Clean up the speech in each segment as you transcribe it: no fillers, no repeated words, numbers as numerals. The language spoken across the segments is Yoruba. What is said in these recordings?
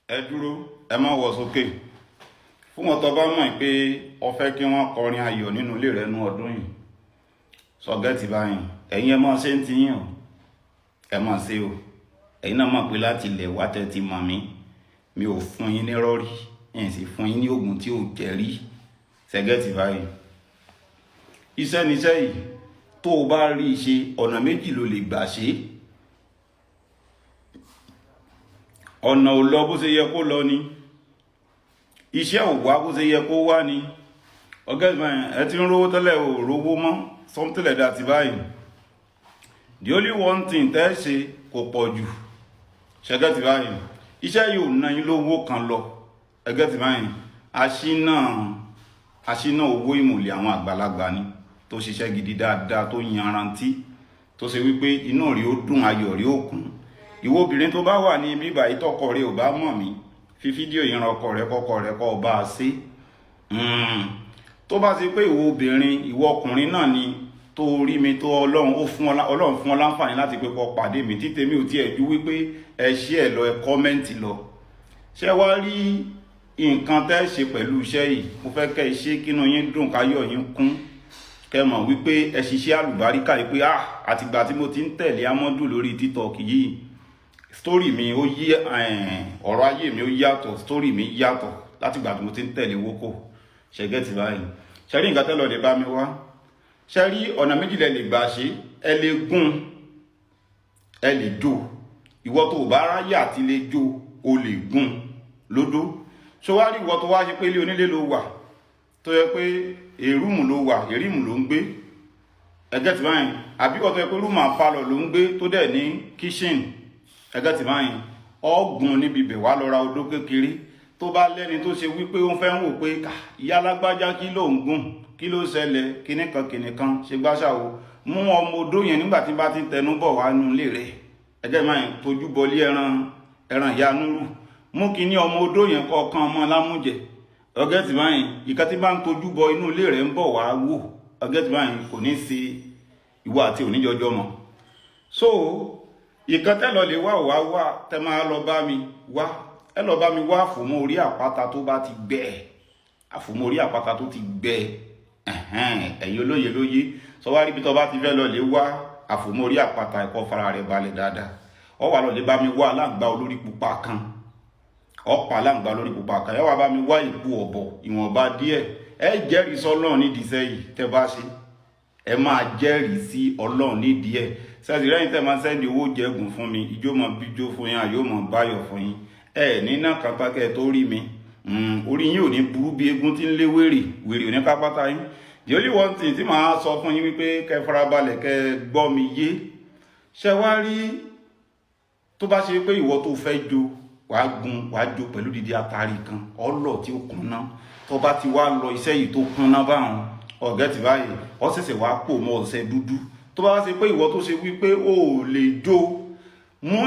ẹ dúró ẹ má wọ sókè fún wọn tó bá mọ̀ pé ó fẹ́ kí wọ́n kọrin ayọ̀ nínú ilé rẹ̀ nú ọdún yìí sọgẹ́tì báyìí ẹ̀yin ẹ máa ṣe ń tiyín o ẹ máa ṣe o ẹ̀yin náà mọ̀ pé láti ilẹ̀ wá tẹ́ ti mọ̀ mí mi ò fún yín ní rọ́rí ẹ̀yin sì fún yín ní oògùn tí ò jẹ́ rí sẹ́gẹ́tì báyìí iṣẹ́ níṣẹ́ yìí tó o bá rí i ṣe ọ̀nà méjì ló lè gbà ṣe ọ̀nà ò lọ bó ṣe yẹ kó lọ ni iṣẹ́ ò wá bó ṣe yẹ kó wá ni ọgẹ́sì báyìí ẹ ti ń rówó tẹ́lẹ̀ ò rówó mọ́ something like that báyìí the only one thing tẹ́ ṣe kò pọ̀ jù ṣẹ́gẹ́tì báyìí iṣẹ́ yìí ò ná yín lówó kan lọ ẹgẹ́tì báyìí aṣínà owó ìmùlẹ̀ àwọn àgbàlagbà ni tó ṣiṣẹ́ gidi dáadáa tó yanrantí tó ṣe wípé inú rí ó dùn ayọ̀ rí ó kún ìwọ obìnrin tó bá wà ní ibi ìbàyí tọkọ rẹ ò bá mọ̀ mí fi fídíò yìí ran ọkọ rẹ kọkọ rẹ kọ bá a ṣe tó bá ṣe pé ìwọ obìnrin ìwọ ọkùnrin náà ni tó rí mi tó ọlọ́run fún ọ láǹfààní láti pé kó pàdé mi tí tèmi ò tiẹ̀ ju wípé ẹ ṣí ẹ lọ ẹ kọ́mẹ́ǹtì lọ ṣé wá rí nǹkan tẹ́ ṣe pẹ̀lú iṣẹ́ yìí mo fẹ́ kẹ́ ẹ ṣe kínú yín dùn káyọ̀ yín kún kẹ́ mọ̀ wípé ẹ ṣiṣẹ́ àlùbáríkà yìí pé àtìgbà tí mo ti ń tẹ̀lé Amadu lórí TikTok yìí story mi ó yí ọ̀rọ̀ ayé mi ó yàtọ̀ story mi yàtọ̀ látìgbà tí mo ti ń tẹ̀lé wókò ṣẹ́gẹ́tì báyìí ṣẹ́rí nǹkan tẹ́lọ̀ lè bá mi wá ṣẹ́rí ọ̀nà méjìlẹ̀ lè gbà ṣe ẹ lè gún ẹ lè jó ìwọ tó bá ráyè àti lè jó o lè gún lódó ṣó wá rí ìwọ tó wá ṣe pé ilé onílé ló wà tó yẹ pé èrúmù ló wà èrímù ló ń gbé ẹgẹ́tì báyìí àbíkọ́ tó yẹ pé rúmù àpalọ̀ ló ń gbé tó dẹ̀ ní kíṣìn ẹgẹ́tì báyìí ọ̀gùn níbi ibẹ̀ wá lọ ra odó kékeré tó bá lẹ́ni tó ṣe wípé ó fẹ́ ń wò pé ìyá alágbájá kí ló ń gùn kí ló ṣẹlẹ̀ kìnìkan ṣe gbáṣàwò mú ọmọ odó yẹn nígbà tí bá ti tẹnu bọ̀ wá nú ilé rẹ̀ ẹgẹ́tì báyìí tójú bọlé ẹran ìyá núrù mú kí ní ọmọ odó yẹn kọ̀ọ̀kan ọmọ lámújẹ ọgẹ́tì báyìí ìka tí bá ń tojú bọ inú ilé rẹ̀ ń bọ̀ wá wò ọgẹ́tì báyìí kò ní sí ìwọ àti oníjọjọ́ mọ́ so ìkan tẹ́ lọ lè wá tẹ́ máa lọ bá mi wá ẹ lọ bá mi wá àfòmọ́ orí àpáta tó bá ti gbẹ àfòmọ́ orí àpáta tó ti gbẹ ẹ̀yin olóye lóye sọ wá rí bí tó bá ti fẹ́ lọ lè wá àfòmọ́ orí àpáta ẹ̀kọ́ fara rẹ̀ balẹ̀ dáadáa ọ wà lọ lè bá mi wá aláǹgbá olórí pupa kan ọ̀pá aláǹgbá olórí pupa kan ẹ wá bá mi wá ìkú ọ̀bọ̀ ìwọ̀nba díẹ̀ ẹ jẹ́rìí sí Ọlọ́run nídìí sẹ́yìn tẹ́ bá ṣe ẹ máa jẹ́rìí sí Ọlọ́run nídìí ẹ̀ sẹ́sì rẹ́yìn tẹ́ máa sẹ́ndì owó jẹ́gùn fún mi ìjó mọ̀ bíjó fún yín àyó mọ̀ báyọ̀ fún yín nínà kápákẹ́ tó rí mi orí yín ò ní burú bí eégún tí ń lé wèrè ò ní kápátá yín the only one thing tí màá sọ fún yín wípé kẹ́ farabalẹ̀ kẹ́ gbọ́ mi yé ṣe wá rí tó bá ṣe pé ìwọ tó fẹ́ jó wàá jó pẹ̀lú dídí àtàrí kan ọlọ́ tí ó kúnná tó bá ti wá lọ iṣẹ́ yìí tó kúnná báwọn ọ̀gẹ́tì báyìí ọ ṣẹ̀ṣẹ̀ wá pò mọ́ ọ̀sẹ̀ dúdú tó bá ṣe pé ìwọ tó ṣe wípé o ò lè jó mú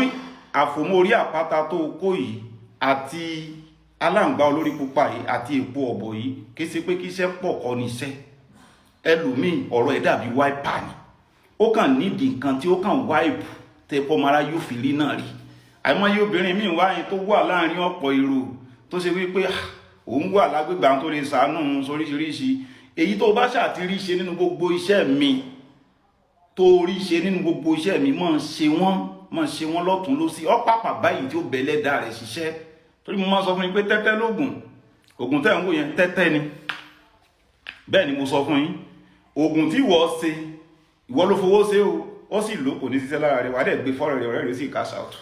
àfòmọ́ orí àpáta tó kó yìí àti aláǹgbá olórí pupa yìí àti èpo ọ̀bọ̀ yìí kì í ṣe pé kí iṣẹ́ pọ̀ kọ́ níṣẹ́ ẹlòmíì ọ̀rọ̀ ẹ̀ dàbí wáìpà ni ó kàn nídìí nǹkan tí ó kàn wáìpù tẹ pọ́nmọ́ra yóò fi rí náà rí àìmọye obìnrin míì wáyé tó wà láàrin ọ̀pọ̀ èrò tó ṣe wípé òun wà lágbègbè àwọn tó lè sàánú sóríṣiríṣi èyí tó bá ṣàtìrí ṣe nínú gbogbo iṣẹ́ mi tó rí ṣe nínú gbogbo iṣẹ́ mi mọ̀ ṣe wọ́n lọ́tún lósì ọ́pàpà báyìí tí ó bẹ̀lẹ̀ dá rẹ̀ ṣiṣẹ́ torí mo máa sọ fún yín pé tẹ́tẹ́ lóògùn ògùn tẹ́ ń wò yẹn tẹ́tẹ́ ni bẹ́ẹ̀ ni mo sọ fún yín ògùn tí ìwọ ṣe ìwọ ló fowó ṣe ó sì lò kò ní ṣiṣẹ́ lára rẹ̀ wà dẹ̀ gbé fọ́rẹ̀ rẹ̀ ọ̀rẹ́ rẹ̀ sì cash out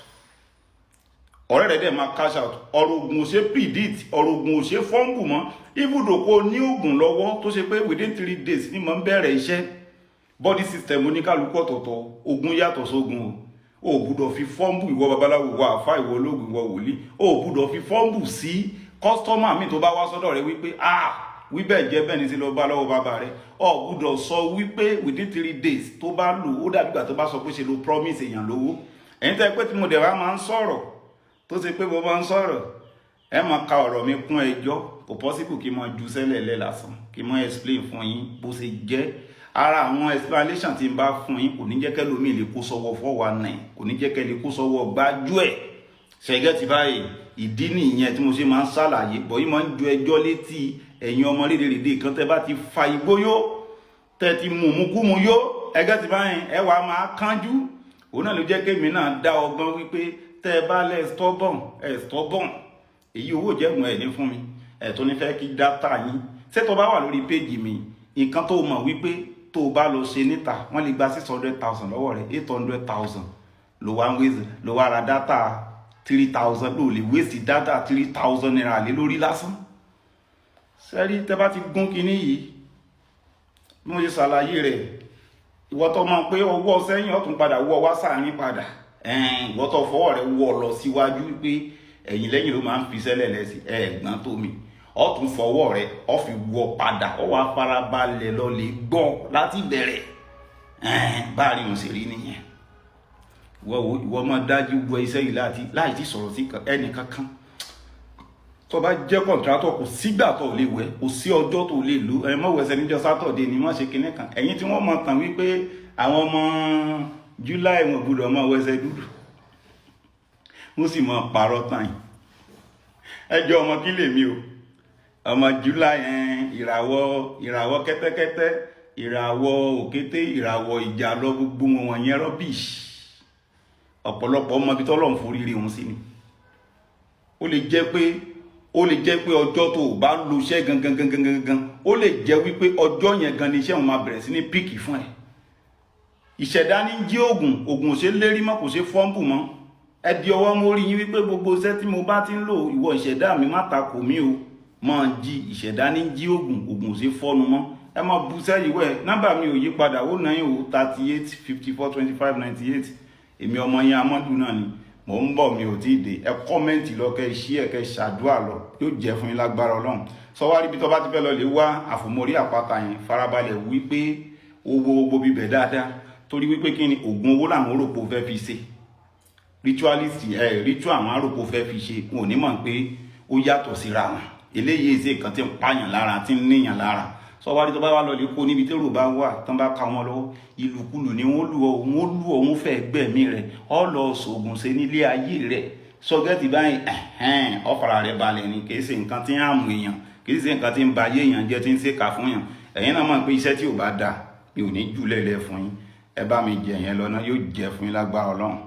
ọ̀rẹ́ rẹ̀ dẹ̀ máa cash out ọ̀rọ̀ ògùn ò ṣe predict ọ̀rọ̀ ògùn ò ṣe fọ́ǹbù mọ́ ibùdókò ní ògùn lọ́wọ́ tó ṣe pé within 3 days ni mo ń bẹ̀rẹ̀ iṣẹ́ body system oníkálukú ọ̀tọ̀ọ̀tọ̀ ogun yàtọ̀ sógun o gbúdọ̀ fi fọ́ǹbù ìwọ babaláwo wà àfá ìwọ ológun ìwọ wòlíì o gbúdọ̀ fi fọ́ǹbù sí kọ́sítọ́mà mi tó bá wá sọ́dọ̀ rẹ wípé wíbẹ̀ jẹ́ bẹ́ẹ̀ ni sí lọ bá lọ́wọ́ bàbá rẹ o gbúdọ̀ sọ wípé within 3 days tó bá lò ó dàbí ìgbà tó bá sọ pé ṣe lo promise èèyàn lówó ẹ̀yin tẹ́ pé tí mo dẹ̀ wá máa ń sọ̀rọ̀ tó ṣe pé mo máa ń sọ̀rọ̀ ẹ máa ka ọ̀rọ̀ mi kún ẹjọ́ kò possible kí n máa ju sẹ́lẹ̀ lẹ́ lásán kí n máa explain fún yín bó ṣe jẹ́ ara àwọn explanation tí n bá fún yín kò ní jẹ́ kẹ́lòmíì lè kó sọ́wọ́ 419 kò ní jẹ́ kẹ́ lè kó sọ́wọ́ gbájú ẹ̀ ṣẹ́gẹ́ ti báyìí ìdí nìyẹn tí mo ṣe máa ń ṣàlàyé bọ̀ yìí máa ń ju ẹjọ́ létí ẹ̀yin ọmọ rédèrèdè kan tẹ́ bá ti fa igbó yó tẹ́ ti mùmúkúmu yó ẹgẹ́ ti báyìí ẹ wàá máa kánjú òun náà ló jẹ́ kémi náà dá ọgbọ́n wípé tẹ́ ẹ bá lẹ̀ stubborn èyí owó jẹ́gun ẹ̀ ní fún mi ẹ̀ tó ní fẹ́ kí dátà yín ṣé tó bá wà lórí péjì mi nǹkan tó mọ̀ wípé tó o bá lọ ṣe níta wọ́n lè gba 600,000 lọ́wọ́ rẹ̀ 800,000 ló wá ń wéṣì ló wá ra dátà 3,000 ló lè wéṣì dátà 3,000 naira lé lórí lásán. sẹ́rí tẹ́ bá ti gún kinní yìí bí mo ṣe ṣàlàyé rẹ̀ ìwọ tó mọ̀ pé ọwọ́ sẹ́yìn ọ̀tún padà wọ́ wá sáàrin padà ìwọ tó fọwọ́ rẹ̀ wọ́ lọ síwájú pé ẹ̀yìn lẹ́yìn ló máa ń fi sẹ́lẹ̀ lẹ́sìn ẹ̀gbọ́n tó mi ọ̀tún fọwọ́ rẹ̀ ọ fi wọ́ padà ọ wá farabalẹ̀ lọ lè gbọ́ láti bẹ̀rẹ̀ báàrin òun sì rí nìyẹn ìwọ máa dájú gbọ́ iṣẹ́ yìí láì tí sọ̀rọ̀ sí ẹnì kankan tó bá jẹ́ kọ̀ǹtrátọ̀ kò sígbà tó lè wẹ̀ kò sí ọjọ́ tó lè lò ẹ mọ̀ wẹ̀sẹ̀ níjọ́ sátọ̀dé ni wọ́n ṣe kinní kan ẹ̀yin tí wọ́n mọ̀ tàn wípé àwọn ọmọ July wọn gbọ́dọ̀ mọ̀ wẹ̀sẹ̀ dúdú wọ́n sì mọ̀ pààrọ̀ tàn yìí ẹjọ́ ọmọ kí lèmi o ọmọ July ìràwọ̀ kẹ́tẹ́kẹ́tẹ́ ìràwọ̀ òkété ìràwọ̀ ìjà lọ gbogbo wọn yẹn rubbish ọ̀pọ̀lọpọ̀ ọmọ ibi tọ́lọ́run forí rí wọn sí ni ó lè jẹ́ pé ọjọ́ tó bá lo iṣẹ́ gangan ó lè jẹ́ wípé ọjọ́ yẹn gan ni iṣẹ́ wọn máa bẹ̀rẹ̀ sí ní píìkì fún ẹ ìṣẹ̀dá ní jí oògùn ò ṣe lérí mọ́ kò ṣe fọ́ǹbù mọ́ ẹ di ọwọ́ mórí yín wípé gbogbo iṣẹ́ tí mo bá ti ń lò ìwọ ìṣẹ̀dá mi má takò mí o máa jí ìṣẹ̀dá ní jí oògùn ò ṣe fọ́nu mọ́ ẹ máa bu sẹ́yìn wẹ̀ nọ́mbà mi ò yí padà ó náà yóò 38 54 25 98 èmi ọmọ yẹn amọ́dù náà ni mò ń bọ̀ mi ò tí ì dé ẹ kọ́mẹ́ǹtì lọ kẹ́ ṣí ẹ kẹ́ ṣàdúrà lọ yóò jẹ́ fún yín lágbára Ọlọ́run sọwárí bí tó bá ti fẹ́ lọ lè wá àfòmórí àpáta yẹn farabalẹ̀ wípé owó gbogbo bíbẹ̀ dáadáa torí wípé kí ni oògùn owó làwọn òròpó fẹ́ fi ṣe ritualist ritual àwọn àròpó fẹ́ fi ṣe wọn ò ní mọ̀ pé ó yàtọ̀ síra wọn eléyìí ṣe nǹkan tí ń pààyàn lára tí ń níyàn lára sọwárí tó bá wà lọ lè kó níbi tẹ́rù bá wà tán bá ka wọn lọ́wọ́ ìlùkulù ni wọ́n lù ọ́ wọ́n fẹ́ gbẹ̀mí rẹ̀ ọ lọ sògùn ṣe nílé ayé rẹ̀ sọgẹ́tì báyìí ọ̀fàrà rẹ̀ balẹ̀ ni kì í ṣe nǹkan tí ń àmù èèyàn kì í ṣe nǹkan tí ń ba ayé èèyàn jẹ́ tí ń ṣèkà fún yàn ẹ̀yin náà mọ̀ pé iṣẹ́ tí ò bá dáa mi ò ní jù lẹ́lẹ̀ fún yín ẹ bá mi jẹ yẹn lọ́nà yóò jẹ́ fún yín lágbára Ọlọ́run.